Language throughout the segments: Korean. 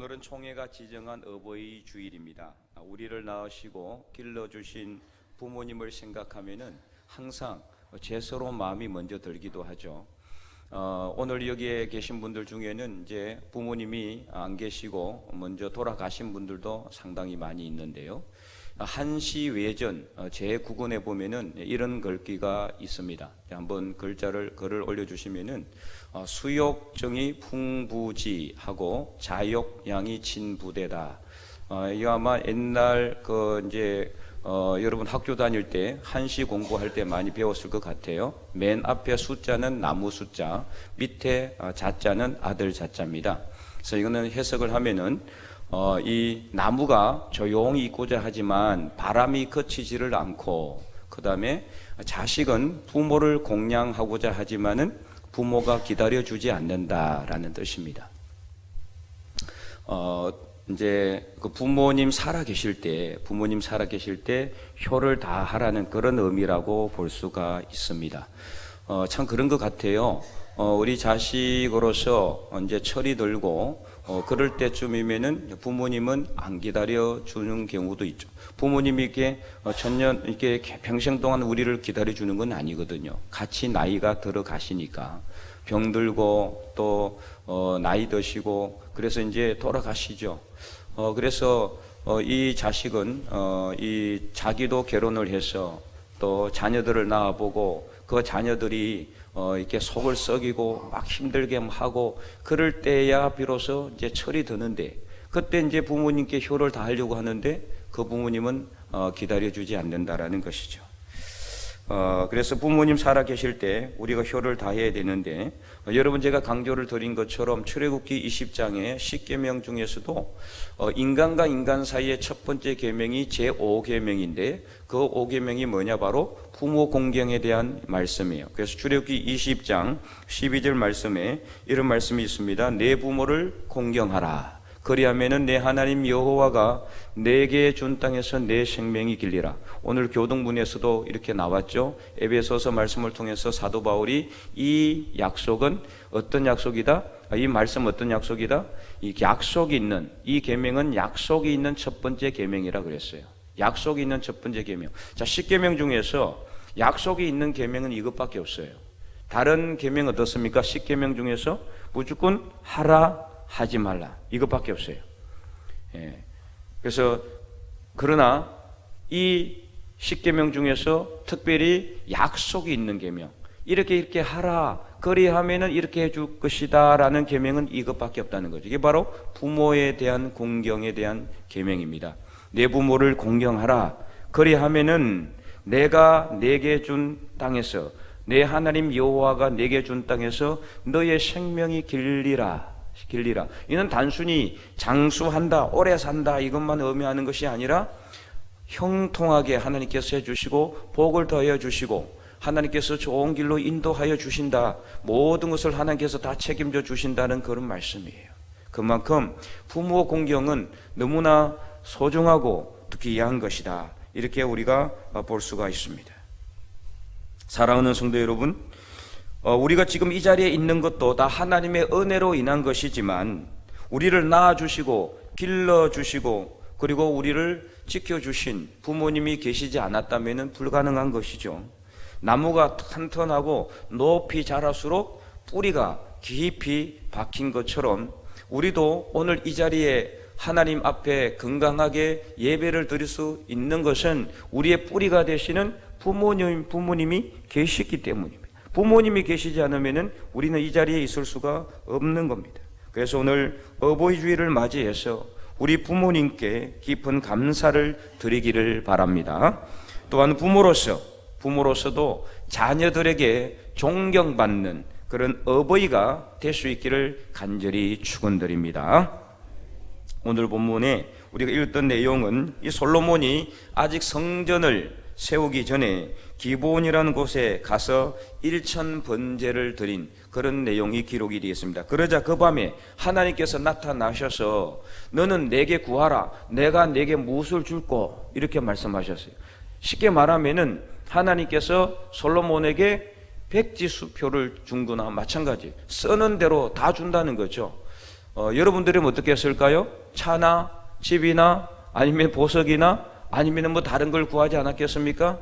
오늘은 총회가 지정한 어버이 주일입니다. 우리를 낳으시고 길러주신 부모님을 생각하면은 항상 죄스러운 마음이 먼저 들기도 하죠. 오늘 여기에 계신 분들 중에는 이제 부모님이 안 계시고 먼저 돌아가신 분들도 상당히 많이 있는데요. 한시 외전 제9권에 보면은 이런 글귀가 있습니다. 한번 글을 올려주시면은 수욕정이 풍부지하고 자욕양이 친부대다. 이거 아마 옛날 여러분 학교 다닐 때 한시 공부할 때 많이 배웠을 것 같아요. 맨 앞에 숫자는 나무 숫자, 밑에 자자는 아들 자자입니다. 그래서 이거는 해석을 하면은 이 나무가 조용히 있고자 하지만 바람이 거치지를 않고, 그 다음에 자식은 부모를 공양하고자 하지만은 부모가 기다려주지 않는다라는 뜻입니다. 이제 그 부모님 살아계실 때 효를 다하라는 그런 의미라고 볼 수가 있습니다. 참 그런 것 같아요. 우리 자식으로서 이제 철이 들고 그럴 때쯤이면은 부모님은 안 기다려 주는 경우도 있죠. 부모님이 이렇게 이렇게 평생 동안 우리를 기다려 주는 건 아니거든요. 같이 나이가 들어가시니까 병들고 또 나이 드시고 그래서 이제 돌아가시죠. 그래서 이 자식은 이 자기도 결혼을 해서 또 자녀들을 낳아보고 그 자녀들이 이렇게 속을 썩이고 막 힘들게 하고 그럴 때야 비로소 이제 철이 드는데, 그때 이제 부모님께 효를 다하려고 하는데 그 부모님은 기다려주지 않는다라는 것이죠. 그래서 부모님 살아계실 때 우리가 효를 다해야 되는데, 여러분 제가 강조를 드린 것처럼 출애굽기 20장의 10계명 중에서도 인간과 인간 사이의 첫 번째 계명이 제5계명인데 그 5계명이 뭐냐, 바로 부모 공경에 대한 말씀이에요. 그래서 출애굽기 20장 12절 말씀에 이런 말씀이 있습니다. 내 부모를 공경하라. 그리하면은 내 하나님 여호와가 내게 준 땅에서 내 생명이 길리라. 오늘 교동문에서도 이렇게 나왔죠. 에베소서 말씀을 통해서 사도 바울이 이 약속은 어떤 약속이다? 이 말씀 어떤 약속이다? 이 약속이 있는, 이 계명은 약속이 있는 첫 번째 계명이라 그랬어요. 약속이 있는 첫 번째 계명. 자, 10계명 중에서 약속이 있는 계명은 이것밖에 없어요. 다른 계명 어떻습니까? 10계명 중에서 무조건 하라, 하지 말라, 이것밖에 없어요. 그래서 그러나 이 10계명 중에서 특별히 약속이 있는 계명, 이렇게 하라, 그리하면은 이렇게 해줄 것이다 라는 계명은 이것밖에 없다는 거죠. 이게 바로 부모에 대한 공경에 대한 계명입니다. 내 부모를 공경하라. 그리하면은 내가 내게 준 땅에서, 내 하나님 여호와가 내게 준 땅에서 너의 생명이 길리라. 이는 단순히 장수한다, 오래 산다 이것만 의미하는 것이 아니라 형통하게 하나님께서 해주시고 복을 더하여 주시고 하나님께서 좋은 길로 인도하여 주신다, 모든 것을 하나님께서 다 책임져 주신다는 그런 말씀이에요. 그만큼 부모 공경은 너무나 소중하고 귀한 것이다, 이렇게 우리가 볼 수가 있습니다. 사랑하는 성도 여러분, 우리가 지금 이 자리에 있는 것도 다 하나님의 은혜로 인한 것이지만 우리를 낳아주시고 길러주시고 그리고 우리를 지켜주신 부모님이 계시지 않았다면 불가능한 것이죠. 나무가 튼튼하고 높이 자랄수록 뿌리가 깊이 박힌 것처럼 우리도 오늘 이 자리에 하나님 앞에 건강하게 예배를 드릴 수 있는 것은 우리의 뿌리가 되시는 부모님이 계시기 때문입니다. 부모님이 계시지 않으면 우리는 이 자리에 있을 수가 없는 겁니다. 그래서 오늘 어버이 주일을 맞이해서 우리 부모님께 깊은 감사를 드리기를 바랍니다. 또한 부모로서도 자녀들에게 존경받는 그런 어버이가 될 수 있기를 간절히 축원드립니다. 오늘 본문에 우리가 읽었던 내용은 이 솔로몬이 아직 성전을 세우기 전에 기브온이라는 곳에 가서 1000번제를 드린 그런 내용이 기록이 되어 있습니다. 그러자 그 밤에 하나님께서 나타나셔서 너는 내게 구하라, 내가 내게 무엇을 줄꼬, 이렇게 말씀하셨어요. 쉽게 말하면은 하나님께서 솔로몬에게 백지수표를 준 거나 마찬가지, 쓰는 대로 다 준다는 거죠. 여러분들은 어떻게 했을까요? 차나 집이나 아니면 보석이나 아니면 뭐 다른 걸 구하지 않았겠습니까?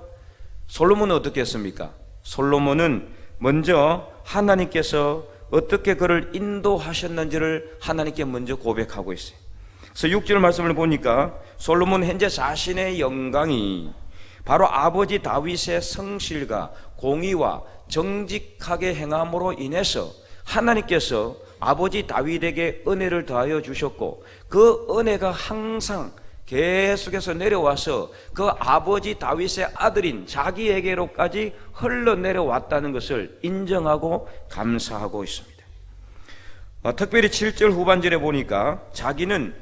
솔로몬은 어떻게 했습니까? 솔로몬은 먼저 하나님께서 어떻게 그를 인도하셨는지를 하나님께 먼저 고백하고 있어요. 그래서 6절 말씀을 보니까 솔로몬 현재 자신의 영광이 바로 아버지 다윗의 성실과 공의와 정직하게 행함으로 인해서 하나님께서 아버지 다윗에게 은혜를 더하여 주셨고, 그 은혜가 항상 계속해서 내려와서 그 아버지 다윗의 아들인 자기에게로까지 흘러내려왔다는 것을 인정하고 감사하고 있습니다. 특별히 7절 후반절에 보니까 자기는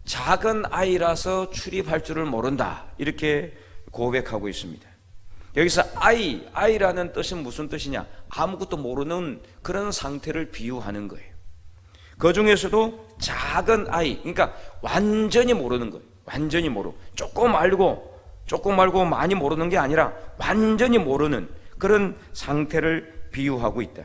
작은 아이라서 출입할 줄을 모른다, 이렇게 고백하고 있습니다. 여기서 아이라는 뜻은 무슨 뜻이냐? 아무것도 모르는 그런 상태를 비유하는 거예요. 그 중에서도 작은 아이, 그러니까 완전히 모르는 거예요. 완전히 모르고 조금 알고 많이 모르는 게 아니라 완전히 모르는 그런 상태를 비유하고 있다.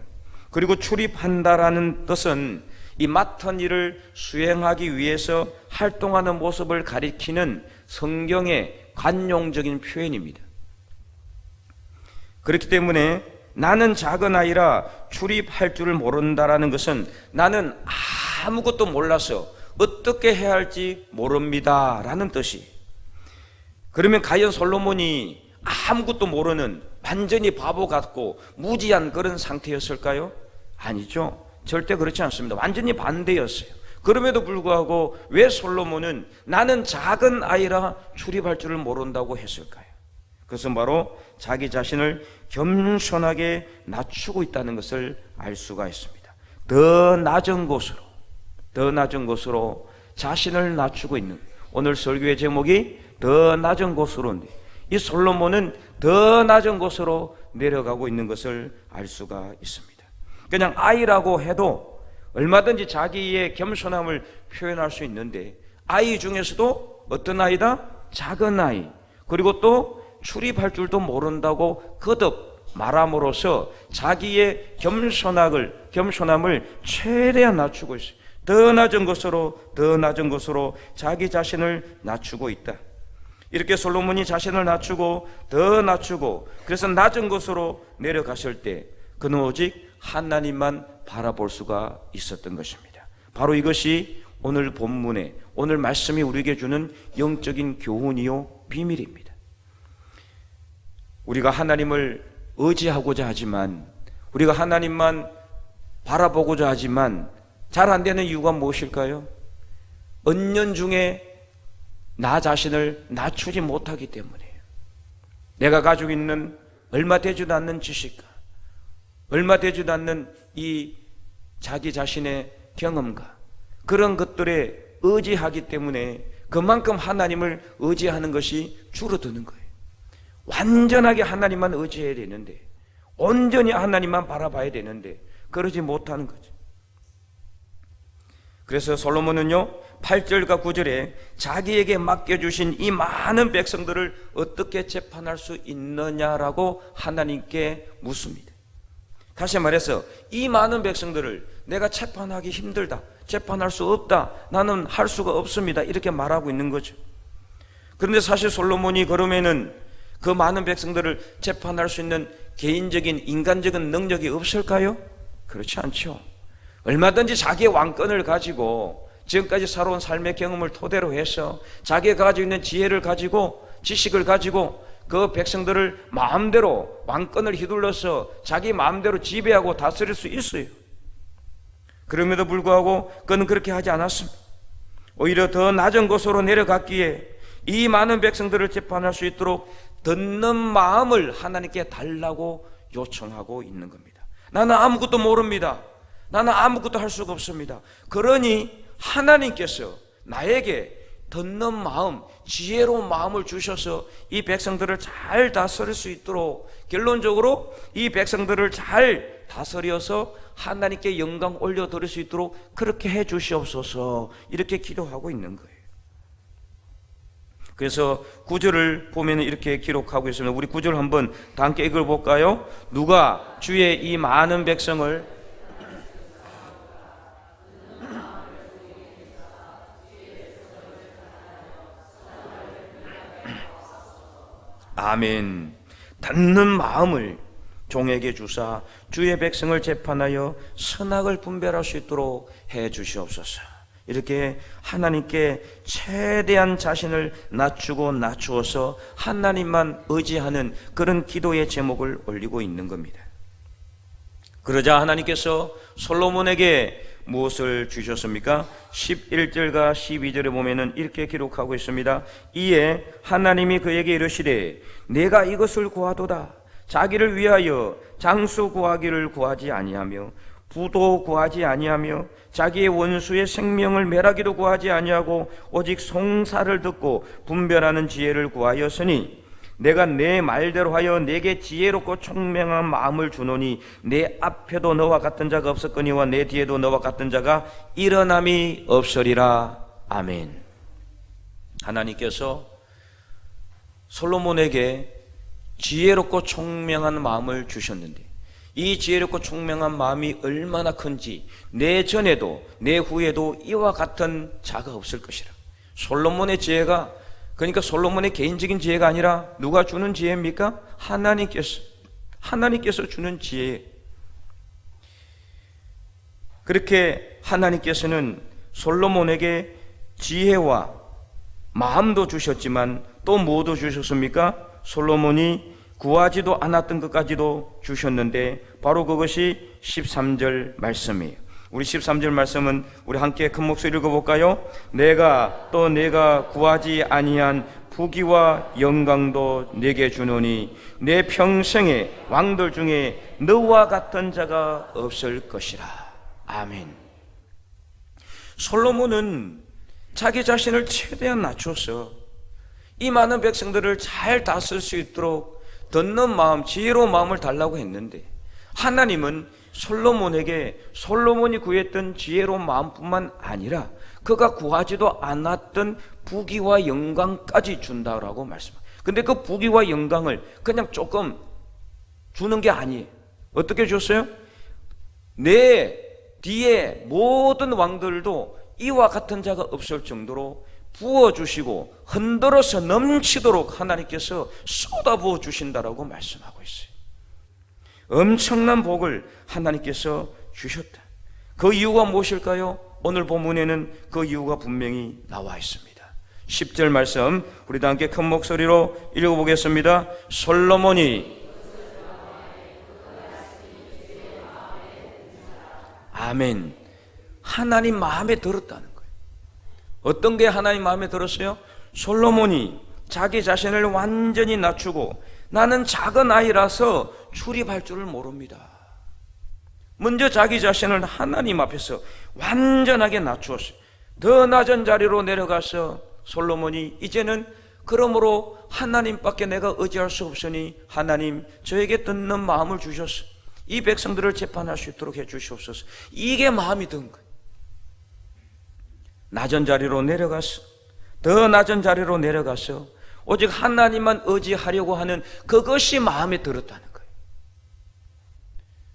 그리고 출입한다라는 뜻은 이 맡은 일을 수행하기 위해서 활동하는 모습을 가리키는 성경의 관용적인 표현입니다. 그렇기 때문에 나는 작은 아이라 출입할 줄을 모른다라는 것은 나는 아무것도 몰라서 어떻게 해야 할지 모릅니다 라는 뜻이. 그러면 과연 솔로몬이 아무것도 모르는 완전히 바보 같고 무지한 그런 상태였을까요? 아니죠. 절대 그렇지 않습니다. 완전히 반대였어요. 그럼에도 불구하고 왜 솔로몬은 나는 작은 아이라 출입할 줄을 모른다고 했을까요? 그것은 바로 자기 자신을 겸손하게 낮추고 있다는 것을 알 수가 있습니다. 더 낮은 곳으로 자신을 낮추고 있는, 오늘 설교의 제목이 더 낮은 곳으로인데, 이 솔로몬은 더 낮은 곳으로 내려가고 있는 것을 알 수가 있습니다. 그냥 아이라고 해도 얼마든지 자기의 겸손함을 표현할 수 있는데, 아이 중에서도 어떤 아이다? 작은 아이. 그리고 또 출입할 줄도 모른다고 거듭 말함으로써 자기의 겸손함을 최대한 낮추고 있어요. 더 낮은 곳으로 자기 자신을 낮추고 있다. 이렇게 솔로몬이 자신을 낮추고 더 낮추고, 그래서 낮은 곳으로 내려갔을 때 그는 오직 하나님만 바라볼 수가 있었던 것입니다. 바로 이것이 오늘 본문에, 오늘 말씀이 우리에게 주는 영적인 교훈이요 비밀입니다. 우리가 하나님을 의지하고자 하지만, 우리가 하나님만 바라보고자 하지만 잘 안 되는 이유가 무엇일까요? 은연중에 나 자신을 낮추지 못하기 때문이에요. 내가 가지고 있는 얼마 되지도 않는 지식과 얼마 되지도 않는 이 자기 자신의 경험과 그런 것들에 의지하기 때문에 그만큼 하나님을 의지하는 것이 줄어드는 거예요. 완전하게 하나님만 의지해야 되는데, 온전히 하나님만 바라봐야 되는데 그러지 못하는 거죠. 그래서 솔로몬은요 8절과 9절에 자기에게 맡겨주신 이 많은 백성들을 어떻게 재판할 수 있느냐라고 하나님께 묻습니다. 다시 말해서 이 많은 백성들을 내가 재판하기 힘들다, 재판할 수 없다, 나는 할 수가 없습니다, 이렇게 말하고 있는 거죠. 그런데 사실 솔로몬이 그러면은 그 많은 백성들을 재판할 수 있는 개인적인 인간적인 능력이 없을까요? 그렇지 않죠. 얼마든지 자기의 왕권을 가지고 지금까지 살아온 삶의 경험을 토대로 해서 자기가 가지고 있는 지혜를 가지고 지식을 가지고 그 백성들을 마음대로 왕권을 휘둘러서 자기 마음대로 지배하고 다스릴 수 있어요. 그럼에도 불구하고 그는 그렇게 하지 않았습니다. 오히려 더 낮은 곳으로 내려갔기에 이 많은 백성들을 재판할 수 있도록 듣는 마음을 하나님께 달라고 요청하고 있는 겁니다. 나는 아무것도 모릅니다. 나는 아무것도 할 수가 없습니다. 그러니 하나님께서 나에게 듣는 마음, 지혜로운 마음을 주셔서 이 백성들을 잘 다스릴 수 있도록, 결론적으로 이 백성들을 잘 다스려서 하나님께 영광 올려드릴 수 있도록 그렇게 해 주시옵소서, 이렇게 기도하고 있는 거예요. 그래서 9절을 보면 이렇게 기록하고 있습니다. 우리 9절 한번 다 함께 읽어볼까요? 누가 주의 이 많은 백성을 아멘. 듣는 마음을 종에게 주사 주의 백성을 재판하여 선악을 분별할 수 있도록 해 주시옵소서. 이렇게 하나님께 최대한 자신을 낮추고 낮추어서 하나님만 의지하는 그런 기도의 제목을 올리고 있는 겁니다. 그러자 하나님께서 솔로몬에게 무엇을 주셨습니까? 11절과 12절에 보면은 이렇게 기록하고 있습니다. 이에 하나님이 그에게 이르시되 내가 이것을 구하도다. 자기를 위하여 장수 구하기를 구하지 아니하며 부도 구하지 아니하며 자기의 원수의 생명을 멸하기도 구하지 아니하고 오직 송사를 듣고 분별하는 지혜를 구하였으니 내가 내 말대로 하여 내게 지혜롭고 총명한 마음을 주노니 내 앞에도 너와 같은 자가 없었거니와 내 뒤에도 너와 같은 자가 일어남이 없으리라. 아멘. 하나님께서 솔로몬에게 지혜롭고 총명한 마음을 주셨는데 이 지혜롭고 총명한 마음이 얼마나 큰지 내 전에도 내 후에도 이와 같은 자가 없을 것이라. 솔로몬의 지혜가, 그러니까 솔로몬의 개인적인 지혜가 아니라 누가 주는 지혜입니까? 하나님께서 주는 지혜. 그렇게 하나님께서는 솔로몬에게 지혜와 마음도 주셨지만 또 뭐도 주셨습니까? 솔로몬이 구하지도 않았던 것까지도 주셨는데 바로 그것이 13절 말씀이에요. 우리 13절 말씀은 우리 함께 큰 목소리로 읽어볼까요? 내가 구하지 아니한 부귀와 영광도 내게 주노니 내 평생에 왕들 중에 너와 같은 자가 없을 것이라. 아멘. 솔로몬은 자기 자신을 최대한 낮춰서 이 많은 백성들을 잘 다스릴 수 있도록 듣는 마음, 지혜로운 마음을 달라고 했는데 하나님은 솔로몬이 구했던 지혜로운 마음뿐만 아니라 그가 구하지도 않았던 부귀와 영광까지 준다라고 말씀합니다. 근데 그 부귀와 영광을 그냥 조금 주는 게 아니에요. 어떻게 줬어요? 내 뒤에 모든 왕들도 이와 같은 자가 없을 정도로 부어주시고 흔들어서 넘치도록 하나님께서 쏟아부어 주신다라고 말씀하고 있어요. 엄청난 복을 하나님께서 주셨다. 그 이유가 무엇일까요? 오늘 본문에는 그 이유가 분명히 나와 있습니다. 10절 말씀 우리 다 함께 큰 목소리로 읽어보겠습니다. 솔로몬이 아멘. 하나님 마음에 들었다는 거예요. 어떤 게 하나님 마음에 들었어요? 솔로몬이 자기 자신을 완전히 낮추고 나는 작은 아이라서 출입할 줄을 모릅니다. 먼저 자기 자신을 하나님 앞에서 완전하게 낮추었어요. 더 낮은 자리로 내려가서 솔로몬이 이제는 그러므로 하나님밖에 내가 의지할 수 없으니 하나님 저에게 듣는 마음을 주셔서 이 백성들을 재판할 수 있도록 해 주시옵소서. 이게 마음이 든 거예요. 낮은 자리로 내려가서 더 낮은 자리로 내려가서 오직 하나님만 의지하려고 하는 그것이 마음에 들었다는 거예요.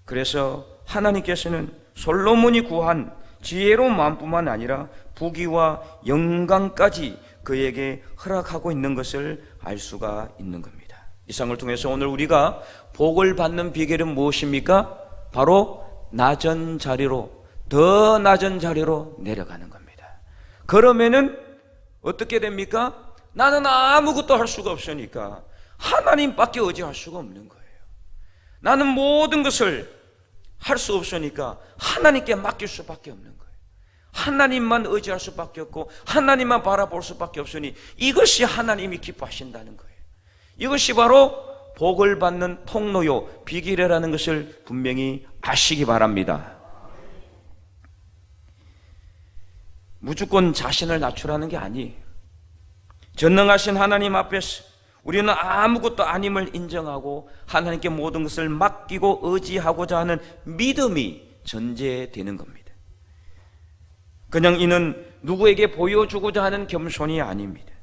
그래서 하나님께서는 솔로몬이 구한 지혜로운 마음뿐만 아니라 부귀와 영광까지 그에게 허락하고 있는 것을 알 수가 있는 겁니다. 이상을 통해서 오늘 우리가 복을 받는 비결은 무엇입니까? 바로 낮은 자리로, 더 낮은 자리로 내려가는 겁니다. 그러면은 어떻게 됩니까? 나는 아무것도 할 수가 없으니까 하나님밖에 의지할 수가 없는 거예요. 나는 모든 것을 할 수 없으니까 하나님께 맡길 수밖에 없는 거예요. 하나님만 의지할 수밖에 없고 하나님만 바라볼 수밖에 없으니 이것이 하나님이 기뻐하신다는 거예요. 이것이 바로 복을 받는 통로요 비결이라는 것을 분명히 아시기 바랍니다. 무조건 자신을 낮추라는 게 아니에요. 전능하신 하나님 앞에서 우리는 아무것도 아님을 인정하고 하나님께 모든 것을 맡기고 의지하고자 하는 믿음이 전제되는 겁니다. 그냥 이는 누구에게 보여주고자 하는 겸손이 아닙니다.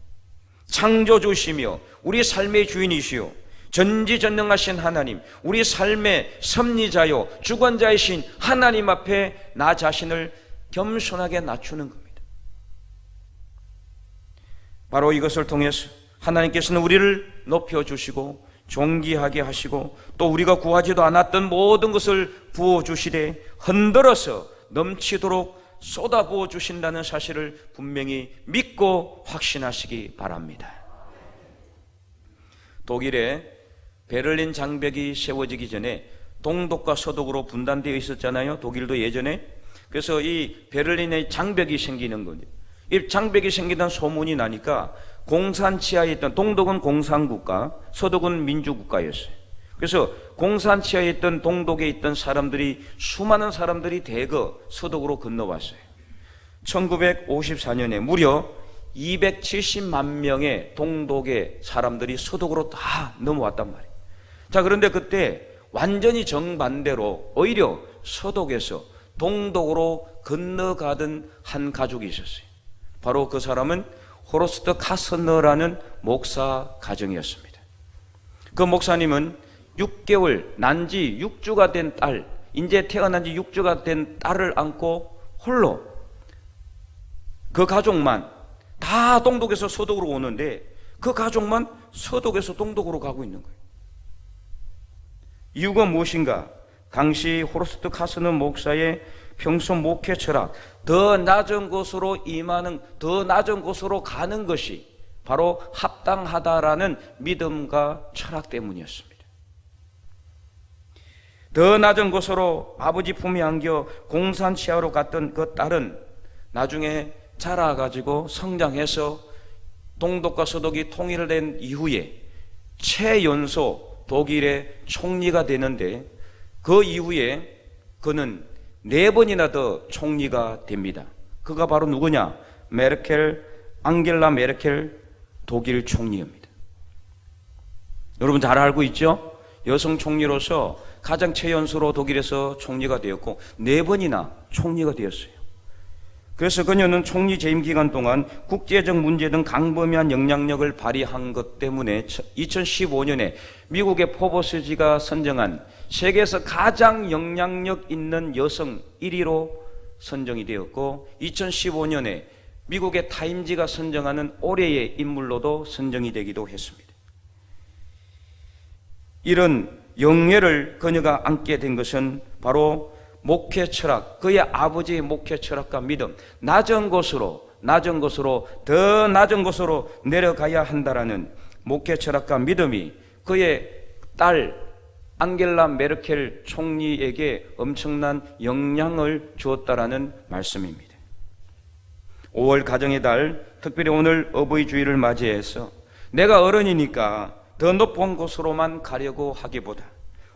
창조주시며 우리 삶의 주인이시요 전지전능하신 하나님, 우리 삶의 섭리자요 주관자이신 하나님 앞에 나 자신을 겸손하게 낮추는 겁니다. 바로 이것을 통해서 하나님께서는 우리를 높여주시고 존귀하게 하시고 또 우리가 구하지도 않았던 모든 것을 부어주시되 흔들어서 넘치도록 쏟아부어 주신다는 사실을 분명히 믿고 확신하시기 바랍니다. 독일의 베를린 장벽이 세워지기 전에 동독과 서독으로 분단되어 있었잖아요. 독일도 예전에. 그래서 이 베를린의 장벽이 생기는 거죠. 이 장벽이 생기던 소문이 나니까 공산 치하에 있던, 동독은 공산국가, 서독은 민주국가였어요. 그래서 공산 치하에 있던 동독에 있던 사람들이, 수많은 사람들이 대거 서독으로 건너왔어요. 1954년에 무려 270만 명의 동독의 사람들이 서독으로 다 넘어왔단 말이에요. 자, 그런데 그때 완전히 정반대로 오히려 서독에서 동독으로 건너가던 한 가족이 있었어요. 바로 그 사람은 호르스트 카스너라는 목사 가정이었습니다. 그 목사님은 6개월, 난지 6주가 된 딸, 이제 태어난 지 6주가 된 딸을 안고 홀로, 그 가족만 다 동독에서 서독으로 오는데 그 가족만 서독에서 동독으로 가고 있는 거예요. 이유가 무엇인가? 당시 호르스트 카스너 목사의 평소 목회 철학, 더 낮은 곳으로 임하는, 더 낮은 곳으로 가는 것이 바로 합당하다라는 믿음과 철학 때문이었습니다. 더 낮은 곳으로 아버지 품에 안겨 공산 치하로 갔던 그 딸은 나중에 자라가지고 성장해서 동독과 서독이 통일된 이후에 최연소 독일의 총리가 되는데, 그 이후에 그는 4번이나 더 총리가 됩니다. 그가 바로 누구냐? 앙겔라 메르켈 독일 총리입니다. 여러분 잘 알고 있죠? 여성 총리로서 가장 최연소로 독일에서 총리가 되었고 4번이나 총리가 되었어요. 그래서 그녀는 총리 재임 기간 동안 국제적 문제 등 강범위한 영향력을 발휘한 것 때문에 2015년에 미국의 포브스지가 선정한 세계에서 가장 영향력 있는 여성 1위로 선정이 되었고, 2015년에 미국의 타임지가 선정하는 올해의 인물로도 선정이 되기도 했습니다. 이런 영예를 그녀가 안게 된 것은 바로 목회 철학, 그의 아버지의 목회 철학과 믿음, 낮은 곳으로 더 낮은 곳으로 내려가야 한다라는 목회 철학과 믿음이 그의 딸 앙겔라 메르켈 총리에게 엄청난 영향을 주었다라는 말씀입니다. 5월 가정의 달, 특별히 오늘 어버이 주일을 맞이해서 내가 어른이니까 더 높은 곳으로만 가려고 하기보다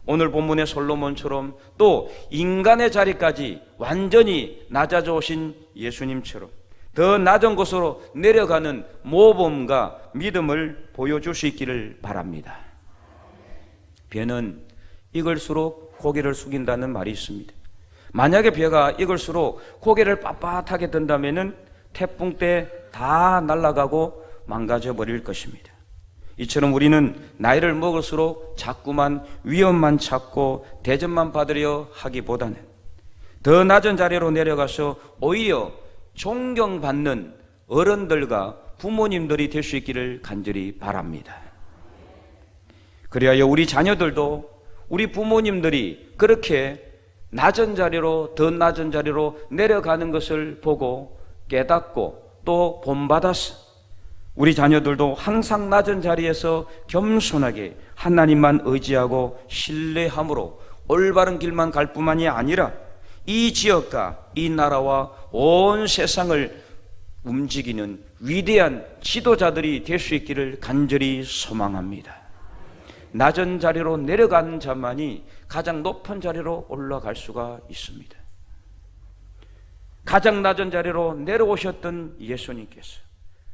오늘 본문의 솔로몬처럼 또 인간의 자리까지 완전히 낮아져 오신 예수님처럼 더 낮은 곳으로 내려가는 모범과 믿음을 보여줄 수 있기를 바랍니다. 배는 익을수록 고개를 숙인다는 말이 있습니다. 만약에 배가 익을수록 고개를 빳빳하게 든다면 태풍 때 다 날아가고 망가져 버릴 것입니다. 이처럼 우리는 나이를 먹을수록 자꾸만 위험만 찾고 대접만 받으려 하기보다는 더 낮은 자리로 내려가서 오히려 존경받는 어른들과 부모님들이 될 수 있기를 간절히 바랍니다. 그리하여 우리 자녀들도 우리 부모님들이 그렇게 낮은 자리로, 더 낮은 자리로 내려가는 것을 보고 깨닫고 또 본받아서 우리 자녀들도 항상 낮은 자리에서 겸손하게 하나님만 의지하고 신뢰함으로 올바른 길만 갈 뿐만이 아니라 이 지역과 이 나라와 온 세상을 움직이는 위대한 지도자들이 될 수 있기를 간절히 소망합니다. 낮은 자리로 내려가는 자만이 가장 높은 자리로 올라갈 수가 있습니다. 가장 낮은 자리로 내려오셨던 예수님께서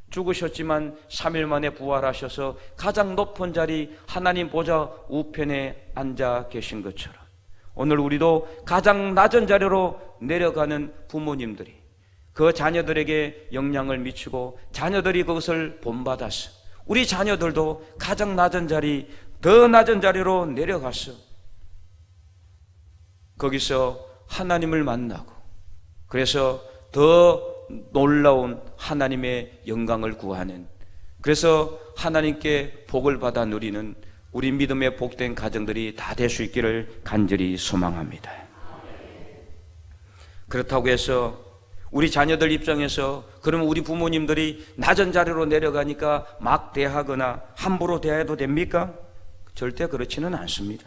죽으셨지만 3일 만에 부활하셔서 가장 높은 자리 하나님 보좌 우편에 앉아 계신 것처럼 오늘 우리도 가장 낮은 자리로 내려가는 부모님들이 그 자녀들에게 영향을 미치고 자녀들이 그것을 본받아서 우리 자녀들도 가장 낮은 자리, 더 낮은 자리로 내려가서 거기서 하나님을 만나고 그래서 더 놀라운 하나님의 영광을 구하는 그래서 하나님께 복을 받아 누리는 우리 믿음의 복된 가정들이 다 될 수 있기를 간절히 소망합니다. 그렇다고 해서 우리 자녀들 입장에서 그러면 우리 부모님들이 낮은 자리로 내려가니까 막 대하거나 함부로 대해도 됩니까? 절대 그렇지는 않습니다.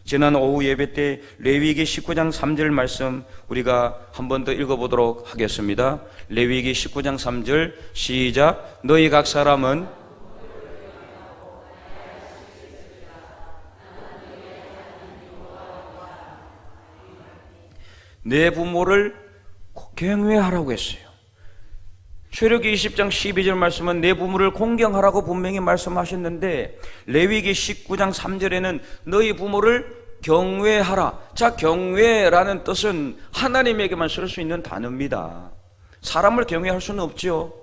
지난 오후 예배 때 레위기 19장 3절 말씀 우리가 한 번 더 읽어보도록 하겠습니다. 레위기 19장 3절 시작. 너희 각 사람은 내 부모를 경외하라고 했어요. 출애굽기 20장 12절 말씀은 내 부모를 공경하라고 분명히 말씀하셨는데 레위기 19장 3절에는 너희 부모를 경외하라. 자, 경외라는 뜻은 하나님에게만 쓸 수 있는 단어입니다. 사람을 경외할 수는 없죠.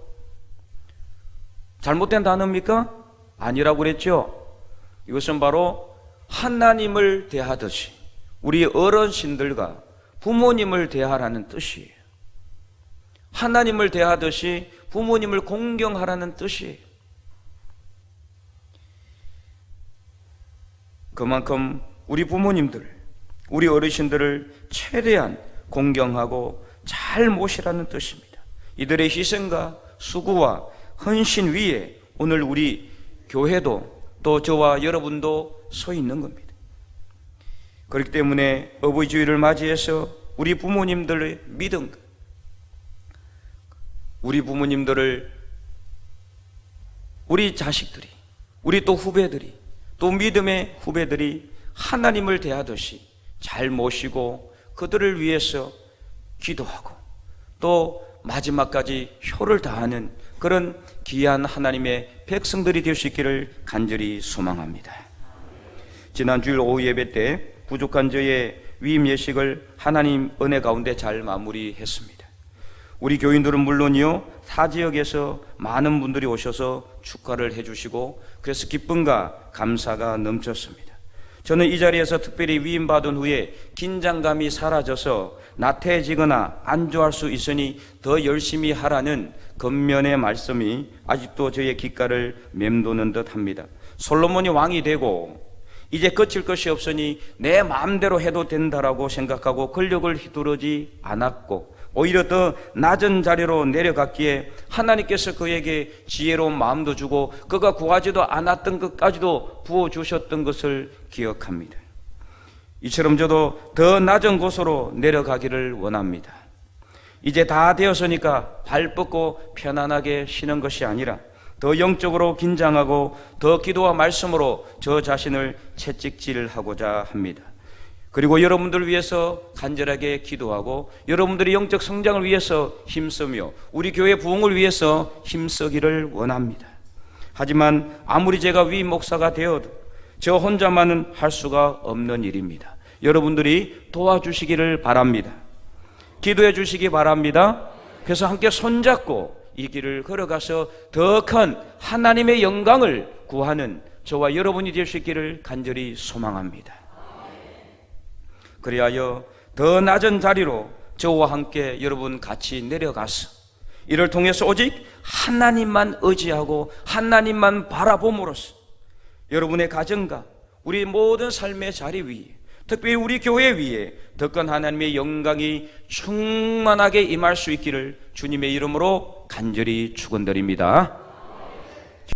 잘못된 단어입니까? 아니라고 그랬죠. 이것은 바로 하나님을 대하듯이 우리 어르신들과 부모님을 대하라는 뜻이에요. 하나님을 대하듯이 부모님을 공경하라는 뜻이에요. 그만큼 우리 부모님들, 우리 어르신들을 최대한 공경하고 잘 모시라는 뜻입니다. 이들의 희생과 수고와 헌신 위에 오늘 우리 교회도 또 저와 여러분도 서 있는 겁니다. 그렇기 때문에 어버이 주일을 맞이해서 우리 부모님들의 믿음, 우리 부모님들을 우리 자식들이, 우리 또 후배들이, 또 믿음의 후배들이 하나님을 대하듯이 잘 모시고 그들을 위해서 기도하고 또 마지막까지 효를 다하는 그런 귀한 하나님의 백성들이 될 수 있기를 간절히 소망합니다. 지난 주일 오후 예배 때 부족한 저의 위임 예식을 하나님 은혜 가운데 잘 마무리했습니다. 우리 교인들은 물론이요, 타 지역에서 많은 분들이 오셔서 축하를 해주시고 그래서 기쁨과 감사가 넘쳤습니다. 저는 이 자리에서 특별히 위임받은 후에 긴장감이 사라져서 나태해지거나 안주할 수 있으니 더 열심히 하라는 겉면의 말씀이 아직도 저의 귓가를 맴도는 듯 합니다. 솔로몬이 왕이 되고 이제 거칠 것이 없으니 내 마음대로 해도 된다라고 생각하고 권력을 휘두르지 않았고 오히려 더 낮은 자리로 내려갔기에 하나님께서 그에게 지혜로운 마음도 주고 그가 구하지도 않았던 것까지도 부어주셨던 것을 기억합니다. 이처럼 저도 더 낮은 곳으로 내려가기를 원합니다. 이제 다 되었으니까 발 뻗고 편안하게 쉬는 것이 아니라 더 영적으로 긴장하고 더 기도와 말씀으로 저 자신을 채찍질하고자 합니다. 그리고 여러분들을 위해서 간절하게 기도하고 여러분들의 영적 성장을 위해서 힘쓰며 우리 교회 부흥을 위해서 힘쓰기를 원합니다. 하지만 아무리 제가 위임 목사가 되어도 저 혼자만은 할 수가 없는 일입니다. 여러분들이 도와주시기를 바랍니다. 기도해 주시기 바랍니다. 그래서 함께 손잡고 이 길을 걸어가서 더 큰 하나님의 영광을 구하는 저와 여러분이 될 수 있기를 간절히 소망합니다. 그리하여 더 낮은 자리로 저와 함께 여러분 같이 내려가서 이를 통해서 오직 하나님만 의지하고 하나님만 바라봄으로써 여러분의 가정과 우리 모든 삶의 자리 위에 특별히 우리 교회 위에 더 큰 하나님의 영광이 충만하게 임할 수 있기를 주님의 이름으로 간절히 축원드립니다.